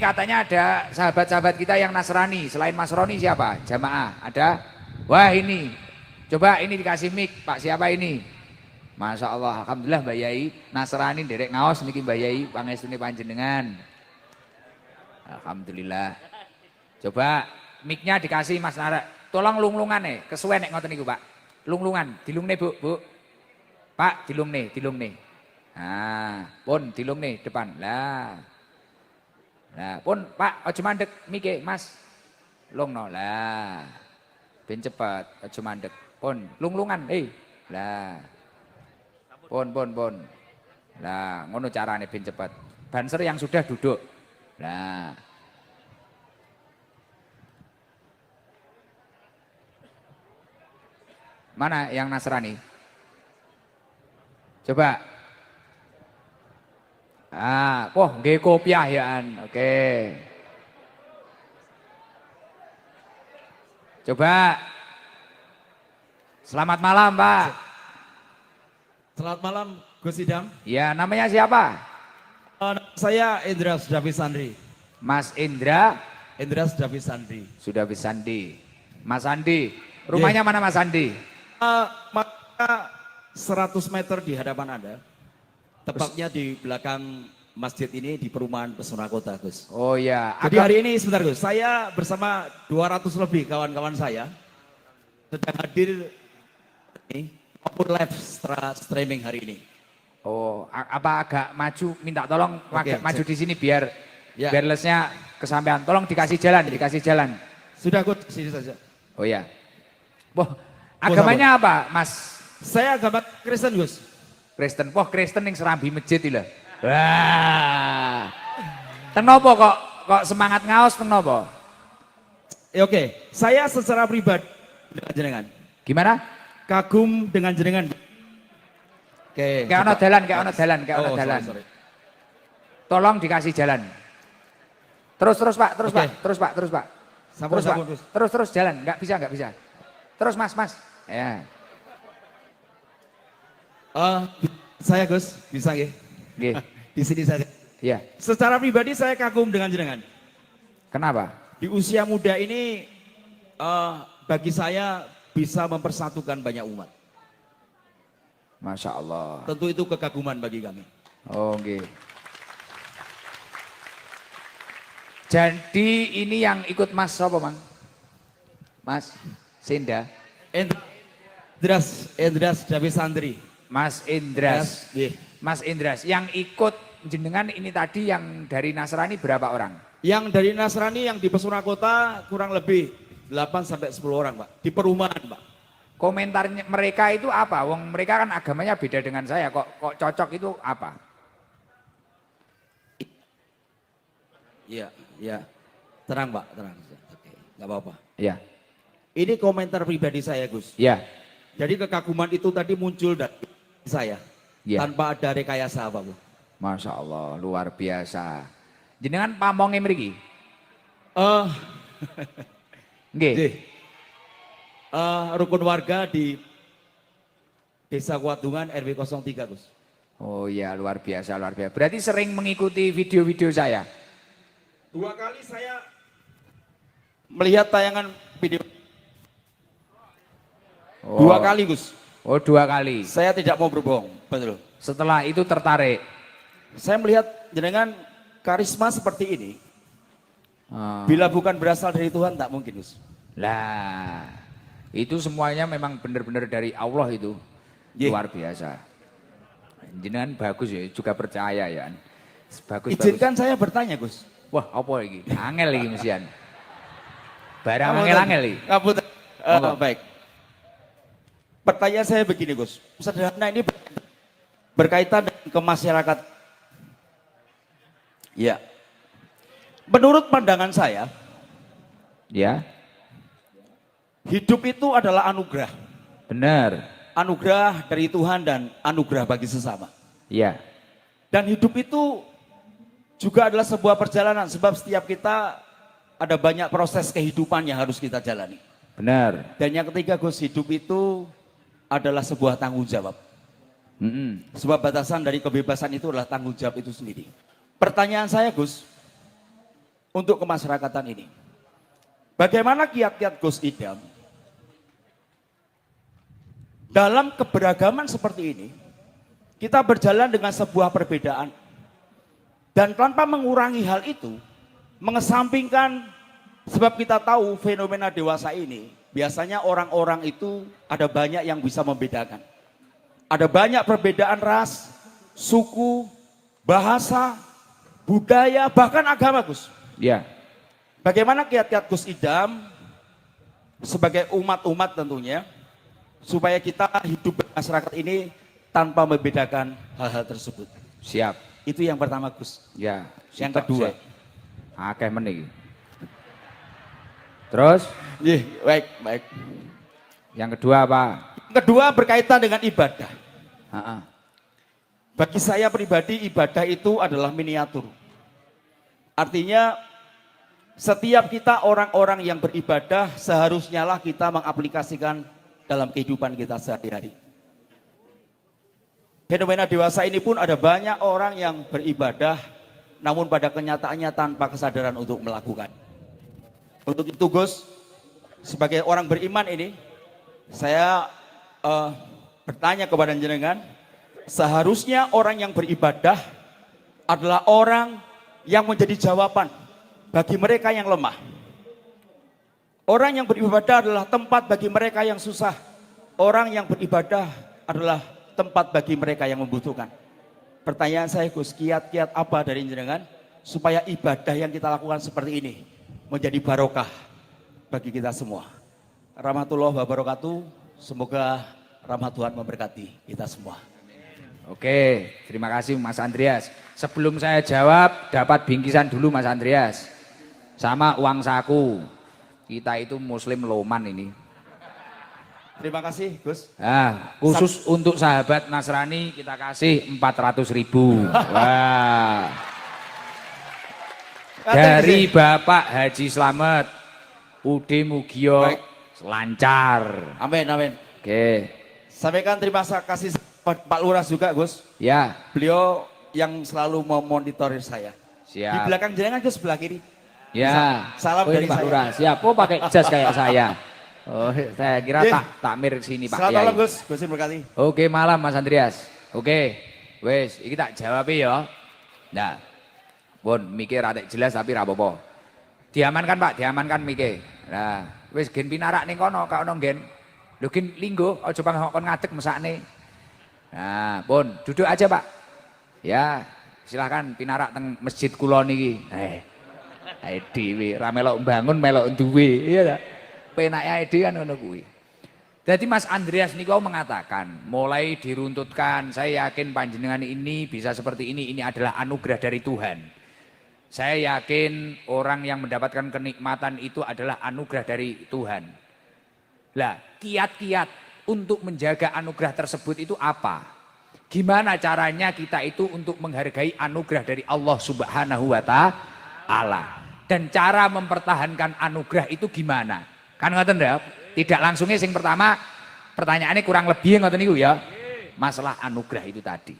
katanya ada sahabat-sahabat kita yang Nasrani. Selain Mas Roni siapa? Jamaah. Ada? Wah ini. Coba ini dikasih mic. Pak siapa ini? Masya Allah. Alhamdulillah Mbak Yai. Nasrani derek ngaos niki Mbak Yai. Pangestune panjenengan. Alhamdulillah. Coba mic-nya dikasih Mas Nara. Tolong lunglungan nih. Kesuwen nek ngoten niku Pak. Lunglungan. Dilung nih Bu. Pak dilung nih. Nah, pun dilung nih depan. Nah, pun Pak, aja mandek mike, Mas. Lungno lah. Ben cepet, aja mandek. Pun lunglungan, Lah. Pun. Lah, ngono carane ben cepet. Banser yang sudah duduk. Lah. Mana yang Nasrani? Coba. Nggih kopiah yaan. Oke. Coba. Selamat malam, Pak. Selamat malam, Gus Idam. Ya, namanya siapa? Saya Indra Sudafi Sandri. Mas Indra Sudafi Sandri. Sudafi Sandi. Mas Andi. Rumahnya mana Mas Andi? Maka 100 meter di hadapan Anda. Tepatnya di belakang masjid ini di perumahan Pesona Kota, Gus. Oh ya. Jadi hari ini sebentar Gus, saya bersama 200 lebih kawan-kawan saya sedang hadir ini maupun live streaming hari ini. Oh, apa agak maju? Minta tolong agak maju di sini biar ya. Wirelessnya kesampaian. Tolong dikasih jalan. Sudah Gus, sini saja. Oh ya. Agamanya apa, Mas? Saya agama Kristen, Gus. Kristen. Kristen yang serambi masjid itu. Wah. Tenopo kok semangat ngaos tenopo? Oke, saya secara pribadi dengan jenengan. Gimana? Kagum dengan jenengan. Oke. Kayak ono dalan. Sorry. Tolong dikasih jalan. Terus Pak. Sampun, Terus jalan. Enggak bisa. Terus Mas. Ya. Saya Gus, bisa nggih? Nggih. Di sini saja. Iya. Secara pribadi saya kagum dengan jenengan. Kenapa? Di usia muda ini bagi saya bisa mempersatukan banyak umat. Masya Allah. Tentu itu kekaguman bagi kami. Oh, nggih. Jadi ini yang ikut Mas apa, Mang? Mas Senda. Endras Davi Sandri. Mas Indras. Yes. Mas Indras. Yang ikut jenengan ini tadi yang dari Nasrani berapa orang? Yang dari Nasrani yang di Pesona Kota kurang lebih 8 sampai 10 orang, Pak. Di perumahan, Pak. Komentarnya mereka itu apa? Wong mereka kan agamanya beda dengan saya. Kok cocok itu apa? Iya. Tenang, Pak, tenang. Oke, enggak apa-apa. Iya. Ini komentar pribadi saya, Gus. Iya. Jadi kekaguman itu tadi muncul dari saya. Ya. Tanpa ada rekayasa apapun. Masya Allah, luar biasa. Jenengan pamonge mriki? Nggih. Rukun warga di Desa Kuadungan RW 03, Gus. Oh iya, luar biasa. Berarti sering mengikuti video-video saya? 2 kali saya melihat tayangan video. 2 kali, Gus. Oh, 2 kali. Saya tidak mau berbohong, betul. Setelah itu tertarik. Saya melihat jenengan karisma seperti ini. Bila bukan berasal dari Tuhan, tak mungkin, Gus. Lah, itu semuanya memang benar-benar dari Allah itu. Luar biasa. Jenengan bagus ya, juga percaya ya. Bagus. Izinkan saya bertanya, Gus. Wah, apa lagi? Angel lagi mesian. Barang angel iki. Ngapun. Baik. Pertanyaan saya begini, Gus. Sederhana ini berkaitan dengan ke masyarakat. Ya. Menurut pandangan saya, ya, hidup itu adalah anugerah. Benar. Anugerah dari Tuhan dan anugerah bagi sesama. Ya. Dan hidup itu juga adalah sebuah perjalanan, sebab setiap kita ada banyak proses kehidupan yang harus kita jalani. Benar. Dan yang ketiga, Gus, hidup itu adalah sebuah tanggung jawab. Sebab batasan dari kebebasan itu adalah tanggung jawab itu sendiri. Pertanyaan saya, Gus, untuk kemasyarakatan ini. Bagaimana kiat-kiat Gus Idam dalam keberagaman seperti ini, kita berjalan dengan sebuah perbedaan dan tanpa mengurangi hal itu, mengesampingkan, sebab kita tahu fenomena dewasa ini biasanya orang-orang itu ada banyak yang bisa membedakan. Ada banyak perbedaan ras, suku, bahasa, budaya, bahkan agama, Gus. Ya. Bagaimana kiat-kiat Gus Idam sebagai umat-umat tentunya supaya kita hidup masyarakat ini tanpa membedakan hal-hal tersebut. Siap. Itu yang pertama, Gus. Ya. Yang kedua. Akeh meneh. Terus? Baik, baik. Yang kedua apa? Yang kedua berkaitan dengan ibadah. Ha-ha. Bagi saya pribadi ibadah itu adalah miniatur. Artinya setiap kita orang-orang yang beribadah seharusnya lah kita mengaplikasikan dalam kehidupan kita sehari-hari. Fenomena dewasa ini pun ada banyak orang yang beribadah namun pada kenyataannya tanpa kesadaran untuk melakukan. Untuk itu Gus, sebagai orang beriman ini saya bertanya kepada jenengan, seharusnya orang yang beribadah adalah orang yang menjadi jawaban bagi mereka yang lemah. Orang yang beribadah adalah tempat bagi mereka yang susah. Orang yang beribadah adalah tempat bagi mereka yang membutuhkan. Pertanyaan saya Gus, kiat-kiat apa dari jenengan supaya ibadah yang kita lakukan seperti ini menjadi barokah bagi kita semua. Rahmatullah wabarakatuh. Semoga rahmat Tuhan memberkati kita semua. Oke, terima kasih Mas Andreas. Sebelum saya jawab, dapat bingkisan dulu Mas Andreas. Sama uang saku. Kita itu muslim loman ini. Terima kasih Gus. Khusus untuk sahabat Nasrani kita kasih 400.000. Wah. Dari Bapak Haji Slamet. Ude Mugio lancar. Amin, amin. Oke. Sampaikan terima kasih Pak Lurah juga Gus. Ya. Beliau yang selalu memonitorir saya. Siap. Di belakang jenengan Gus, sebelah kiri. Ya. Salam dari Pak saya. Lurah. Siap. Oh pakai jas kayak saya. Oh, saya kira takmir sini Pak. Selamat malam Gus, Gusin berkati. Oke, malam Mas Andreas. Oke. Wes, iki tak jawab ya. Nah. Pun mikir rada jelas tapi ra apa-apa. Diamankan Pak, diamankan mikir. Nah, wis gen pinarak ning kono, kak ono gen. Lho gen linggo, aja kon ngadeg mesakne. Nah, pun duduk aja Pak. Ya, silahkan pinarak teng masjid kula niki. Ae dhewe ra melok mbangun melok duwe, iya ta? Penake ae dhewe kan ngono kuwi. Jadi Mas Andreas niku mengatakan, mulai diruntutkan, saya yakin panjenengan ini bisa seperti ini adalah anugerah dari Tuhan. Saya yakin orang yang mendapatkan kenikmatan itu adalah anugerah dari Tuhan. Lah, kiat-kiat untuk menjaga anugerah tersebut itu apa? Gimana caranya kita itu untuk menghargai anugerah dari Allah Subhanahu wa Ta'ala? Dan cara mempertahankan anugerah itu gimana? Kan ngoten ya? Tidak langsungnya sing pertama pertanyaannya kurang lebih ngoten niku ya. Masalah anugerah itu tadi.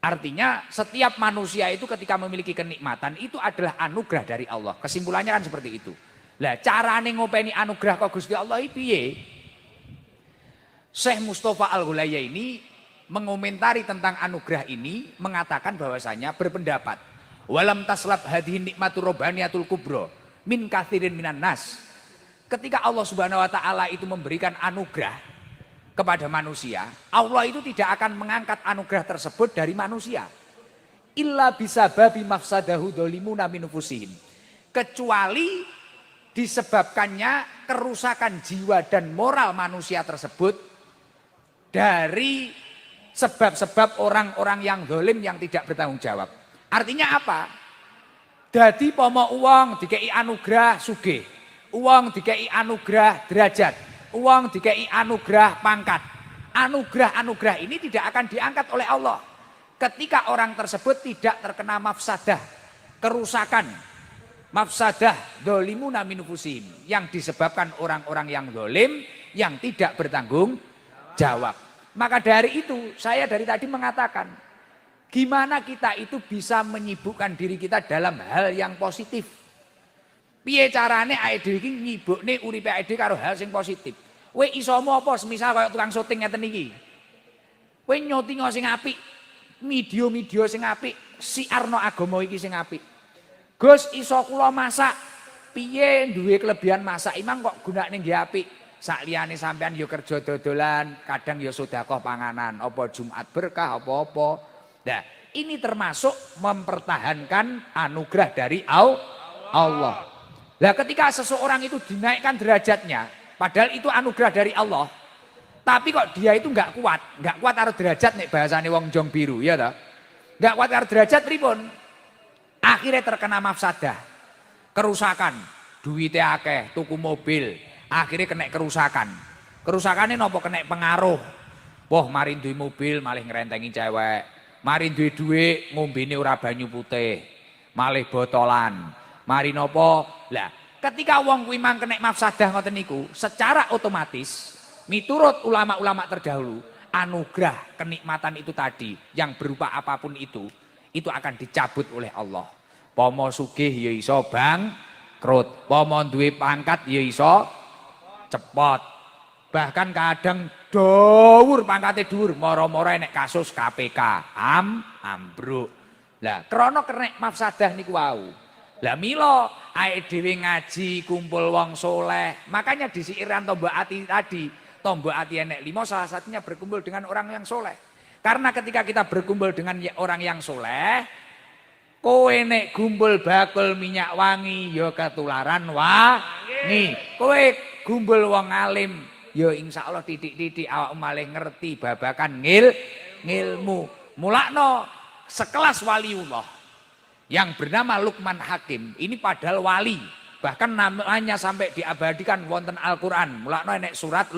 Artinya setiap manusia itu ketika memiliki kenikmatan itu adalah anugerah dari Allah. Kesimpulannya kan seperti itu. Lah carane ngopeni anugerah kok Gusti Allah iki piye? Syekh Mustafa Al-Ghulaya ini mengomentari tentang anugerah ini mengatakan bahwasanya berpendapat walam taslab hadhihi nikmatur robbaniyatul kubra min katsirin minan nas. Ketika Allah Subhanahu wa Ta'ala itu memberikan anugerah kepada manusia, Allah itu tidak akan mengangkat anugerah tersebut dari manusia. Illa bisababi mafsadahu dolimuna minufusihim. Kecuali disebabkannya kerusakan jiwa dan moral manusia tersebut dari sebab-sebab orang-orang yang dolim yang tidak bertanggung jawab. Artinya apa? Jadi pomo uang dikei anugerah sugih, uang dikei anugerah derajat, uang dikei anugerah pangkat. Anugerah-anugerah ini tidak akan diangkat oleh Allah ketika orang tersebut tidak terkena mafsadah, kerusakan, mafsadah dolimuna minufusihim yang disebabkan orang-orang yang dolim yang tidak bertanggung jawab. Maka dari itu saya dari tadi mengatakan gimana kita itu bisa menyibukkan diri kita dalam hal yang positif. Piye carane awake dhewe iki nyibukne uripe awake dhewe karo hal sing positif. Kowe isomu apa semisal kaya tukang syuting ngeten iki. Kowe nyotingo sing apik, video-video sing apik, siarno agama iki sing apik. Gus iso kula masak. Piye duwe kelebihan masak imang kok gunakne nggih apik. Sakliyane sampean ya kerja dodolan, kadang ya sedekah panganan, apa Jumat berkah apa-apa. Nah, ini termasuk mempertahankan anugerah dari Allah. Lah ketika seseorang itu dinaikkan derajatnya, padahal itu anugerah dari Allah. Tapi kok dia itu enggak kuat karo derajat nek bahasane wong jong biru, ya toh? Enggak kuat karo derajat pripun? Akhirnya terkena mafsadah. Kerusakan, duitnya akeh, tuku mobil, akhirnya kena kerusakan. Kerusakannya nopo kena pengaruh. Wah, mari duwe mobil malah ngerentengi cewek. Mari duwe duit ngombene ora banyu putih, malah botolan. Mari nopo? Lah, ketika wong kuwi mang kena mafsadah ngoten niku, secara otomatis miturut ulama-ulama terdahulu, anugerah kenikmatan itu tadi yang berupa apapun itu akan dicabut oleh Allah. Pomo sugih ya iso bangkrut, pomo duwe pangkat ya iso cepot. Bahkan kadang dhuwur pangkate dhuwur, mara-mara enek kasus KPK, ambruk. Lah krana kena mafsadah niku wau. Lah mila awake dhewe ngaji kumpul wong soleh. Makanya di siiran tombok ati tadi, tombok ati enek 5 salah satunya berkumpul dengan orang yang soleh. Karena ketika kita berkumpul dengan orang yang soleh, kowe nek gumpul bakul minyak wangi ya ketularan wangi. Kowe gumpul wong alim ya insyaallah titik-titik awak malih ngerti babakan ngilmu. Mulakno sekelas waliullah yang bernama Luqman Hakim ini padahal wali, bahkan namanya sampai diabadikan wonten Al-Qur'an. Mulakno nek surat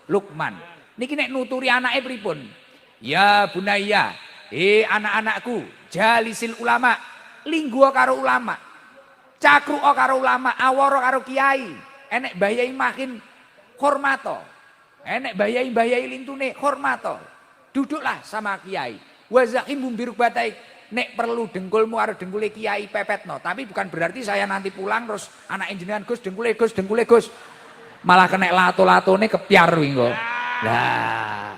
Luqman. Niki nek nuturi anake pripun? Ya bunayya, anak-anakku, jalisil ulama, lingguo karo ulama, cakruo karo ulama, aworo karo kiai, enek bayai makin hormato, enek bayai lintune hormato, duduklah sama kiai, wazakim bumbiruk batai, nek perlu dengkulmu karo dengkule kiai pepetno, tapi bukan berarti saya nanti pulang terus anak jenengan Gus dengkule Gus, malah kena lato-latone kepiar wingo. Lah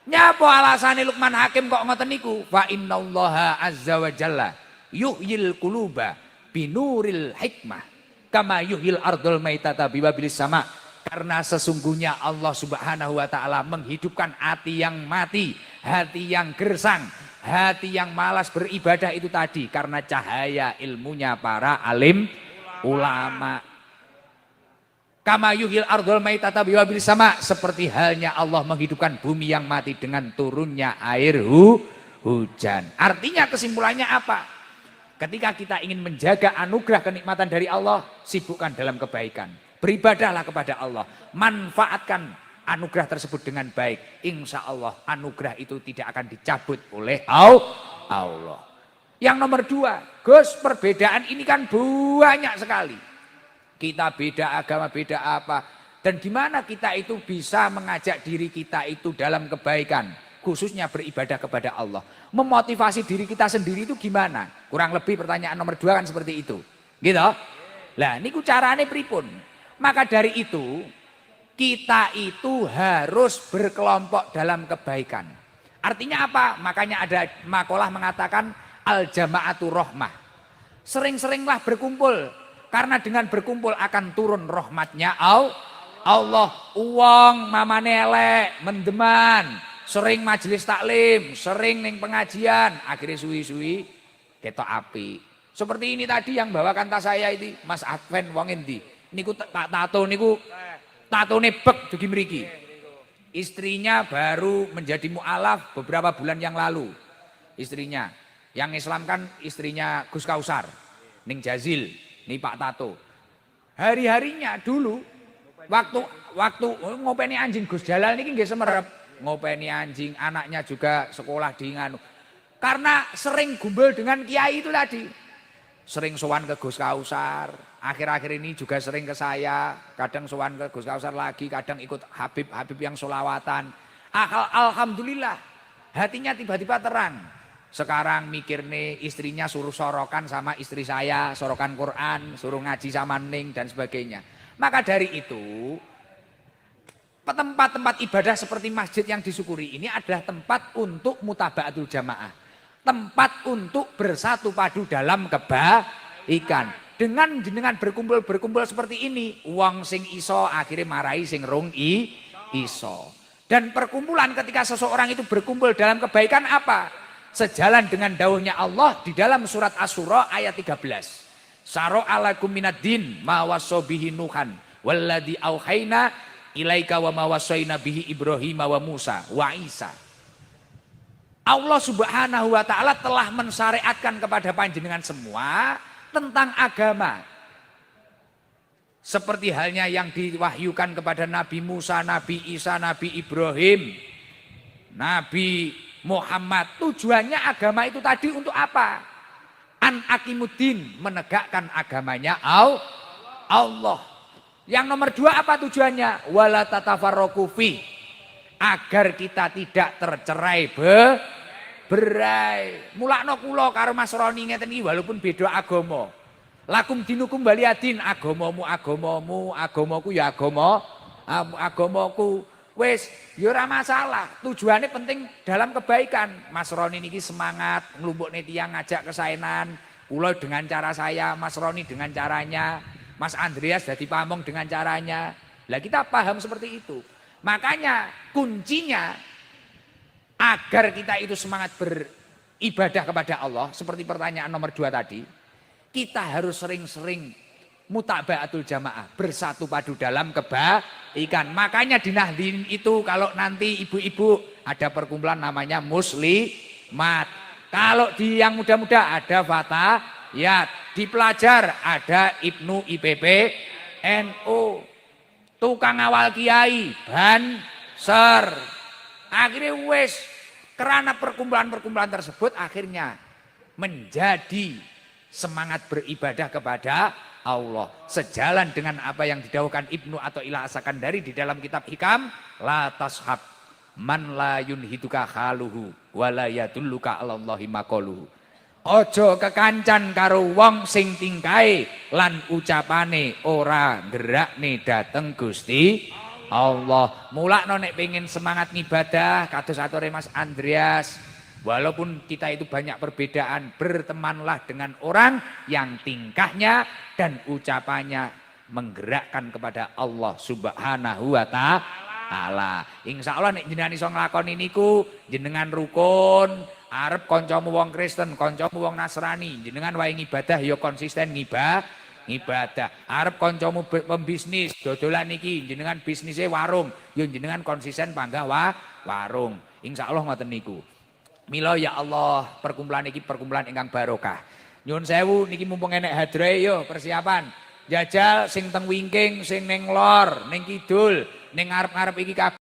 nyapa alasane Luqman Hakim kok ngoten niku? Fa innallaha azza wa jalla yuhyil quluba binuril hikmah kama yuhyil ardul maitata biwabilis sama. Karena sesungguhnya Allah Subhanahu wa taala menghidupkan hati yang mati, hati yang gersang, hati yang malas beribadah itu tadi karena cahaya ilmunya para alim ulama. Kama yuhil ardul maitata biwabil sama, seperti halnya Allah menghidupkan bumi yang mati dengan turunnya air hujan. Artinya kesimpulannya apa? Ketika kita ingin menjaga anugerah kenikmatan dari Allah, sibukkan dalam kebaikan. Beribadahlah kepada Allah, manfaatkan anugerah tersebut dengan baik. Insya Allah anugerah itu tidak akan dicabut oleh Allah. Yang nomor 2, Gus, perbedaan ini kan banyak sekali. Kita beda agama, beda apa. Dan gimana kita itu bisa mengajak diri kita itu dalam kebaikan. Khususnya beribadah kepada Allah. Memotivasi diri kita sendiri itu gimana? Kurang lebih pertanyaan nomor 2 kan seperti itu. Gitu. Lah niku carane pripun? Maka dari itu kita itu harus berkelompok dalam kebaikan. Artinya apa? Makanya ada makalah mengatakan al-jama'atu rahmah. Sering-seringlah berkumpul. Karena dengan berkumpul akan turun rahmatnya Allah. Uang mamane elek, mendeman, sering majelis taklim, sering ning pengajian, akhirnya suwi-suwi ketok api. Seperti ini tadi yang bawakan tas saya itu, Mas Adven wong endi? Niku tak tato niku tatone bek dugi mriki. Istrinya baru menjadi mualaf beberapa bulan yang lalu. Istrinya yang Islam kan istrinya Gus Kausar ning Jazil. Nih Pak Tato, hari-harinya dulu waktu ngopeni anjing Gus Jalal niki nggih semerep, ngopeni anjing, anaknya juga sekolah di nganu. Karena sering gumbel dengan kiai itu tadi. Sering sowan ke Gus Kausar, akhir-akhir ini juga sering ke saya, kadang sowan ke Gus Kausar lagi, kadang ikut Habib yang solawatan. Alhamdulillah, hatinya tiba-tiba terang. Sekarang mikir nih istrinya suruh sorokan sama istri saya, sorokan Quran, suruh ngaji sama Ning dan sebagainya. Maka dari itu tempat-tempat ibadah seperti masjid yang disyukuri ini adalah tempat untuk mutaba'atul jamaah. Tempat untuk bersatu padu dalam kebaikan. Dengan berkumpul seperti ini, wong sing iso akhirnya marahi sing rung iso. Dan perkumpulan ketika seseorang itu berkumpul dalam kebaikan apa? Sejalan dengan dawuhnya Allah di dalam surat Asy-Syura ayat 13. Syara'a lakum minad-din ma wassa bihi Nuhan walladzi auhayna ilaika wa ma wassayna bihi Ibrahim wa Musa wa Isa. Allah Subhanahu wa taala telah mensyariatkan kepada panjenengan semua tentang agama. Seperti halnya yang diwahyukan kepada Nabi Musa, Nabi Isa, Nabi Ibrahim, Nabi Muhammad. Tujuannya agama itu tadi untuk apa? An aqimuddin, menegakkan agamanya Allah. Yang nomor 2 apa tujuannya? Wala tatafarraqu fi, agar kita tidak tercerai berai. Mulakno kula karo Mas Roni ngeten iki walaupun beda agama. Lakum dinukum waliyadin, agamamu agamamu, agamaku ya agamaku. Wis, ya ora masalah. Tujuannya penting dalam kebaikan. Mas Roni niki semangat nglumpukne tiyang ngajak kesaenan. Kula dengan cara saya, Mas Roni dengan caranya, Mas Andreas jadi pamong dengan caranya. Lah kita paham seperti itu. Makanya kuncinya agar kita itu semangat beribadah kepada Allah, seperti pertanyaan nomor 2 tadi, kita harus sering-sering mutaba'atul jamaah, bersatu padu dalam kebaikan. Makanya di Nahdin itu kalau nanti ibu-ibu ada perkumpulan namanya muslimat. Kalau di yang muda-muda ada fatayat, di pelajar ada Ibnu IPP NU, tukang awal kiai banser. Akhirnya wes karena perkumpulan-perkumpulan tersebut akhirnya menjadi semangat beribadah kepada Allah. Sejalan dengan apa yang didawuhkan Ibnu Athaillah As-Sakandari di dalam kitab Hikam, la tashab man la yunhiduka khaluhu wa la yadulluka 'alallahi maqaluhu. Ojo kekancan karo wong sing tingkae lan ucapane ora gerakne dateng Gusti Allah. Mulakno nek pengen semangat ngibadah kados atore Mas Andreas, walaupun kita itu banyak perbedaan, bertemanlah dengan orang yang tingkahnya dan ucapannya menggerakkan kepada Allah Subhanahu wa taala. Insya Allah nek jenengan iso nglakoni niku, jenengan rukun, arep kancamu wong Kristen, kancamu wong Nasrani, jenengan wae ngibadah ya konsisten ngibadah. Arep kancamu pembisnis, dodolan niki, jenengan bisnisnya warung, ya jenengan konsisten panggah warung. Insya Allah ngoten niku. Mila ya Allah, perkumpulan iki perkumpulan ingkang barokah. Nyuwun sewu niki mumpung enek hadroe yo persiapan. Jajal sing teng wingking, sing ning lor, ning kidul, ning ngarep-ngarep iki kabeh